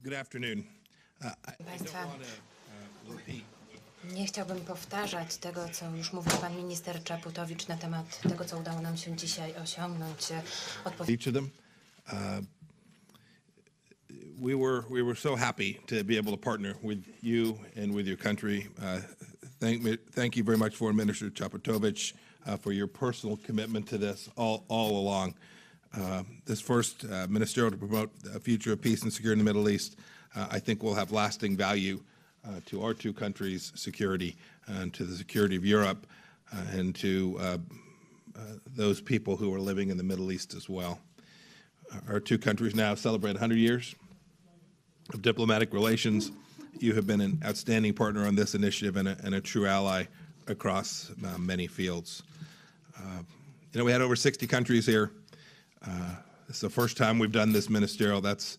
Good afternoon. Państwa, nie chciałbym powtarzać tego, co już mówił pan minister Czaputowicz na temat tego, co udało nam się dzisiaj osiągnąć. Each of them. We were so happy to be able to partner with you and with your country. Thank you very much, Foreign Minister Czaputowicz, for your personal commitment to this all along. This first ministerial to promote a future of peace and security in the Middle East, I think will have lasting value to our two countries' security and to the security of Europe and to those people who are living in the Middle East as well. Our two countries now celebrate 100 years of diplomatic relations. You have been an outstanding partner on this initiative and a true ally across many fields. We had over 60 countries here. It's the first time we've done this ministerial. That's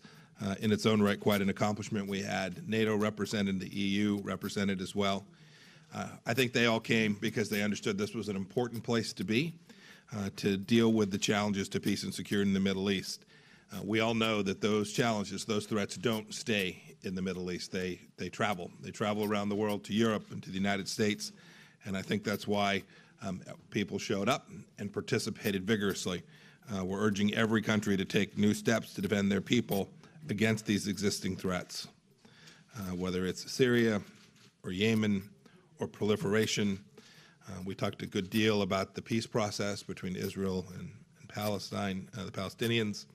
in its own right quite an accomplishment. We had NATO represented, the EU represented as well. I think they all came because they understood this was an important place to be to deal with the challenges to peace and security in the Middle East. We all know that those challenges, those threats don't stay in the Middle East. They travel. They travel around the world to Europe and to the United States. And I think that's why people showed up and participated vigorously. We're urging every country to take new steps to defend their people against these existing threats, whether it's Syria or Yemen or proliferation. We talked a good deal about the peace process between Israel and Palestine, the Palestinians.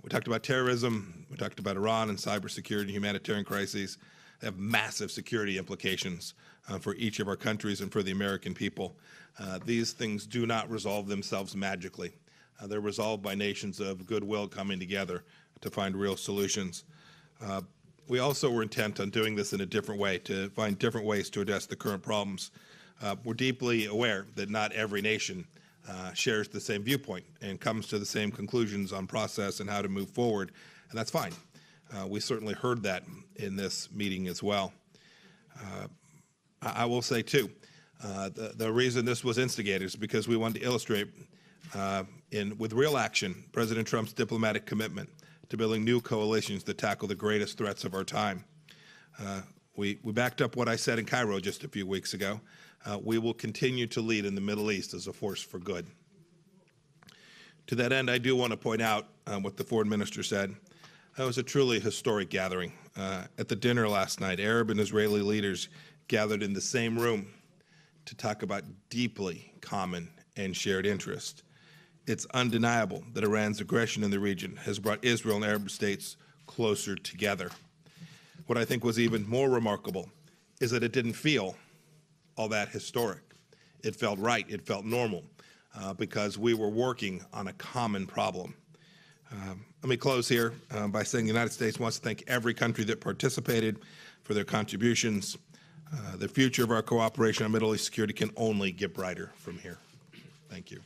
We talked about terrorism. We talked about Iran and cybersecurity and humanitarian crises. They have massive security implications for each of our countries and for the American people. These things do not resolve themselves magically. They're resolved by nations of goodwill coming together to find real solutions. We also were intent on doing this in a different way, to find different ways to address the current problems. We're deeply aware that not every nation shares the same viewpoint and comes to the same conclusions on process and how to move forward, and that's fine. We certainly heard that in this meeting as well. I will say, too, the reason this was instigated is because we wanted to illustrate with real action President Trump's diplomatic commitment to building new coalitions that tackle the greatest threats of our time. We backed up what I said in Cairo just a few weeks ago. We will continue to lead in the Middle East as a force for good. To that end, I do want to point out what the foreign minister said. That was a truly historic gathering. At the dinner last night, Arab and Israeli leaders gathered in the same room to talk about deeply common and shared interest. It's undeniable that Iran's aggression in the region has brought Israel and Arab states closer together. What I think was even more remarkable is that it didn't feel all that historic. It felt right, it felt normal, because we were working on a common problem. Let me close here by saying the United States wants to thank every country that participated for their contributions. The future of our cooperation on Middle East security can only get brighter from here. Thank you.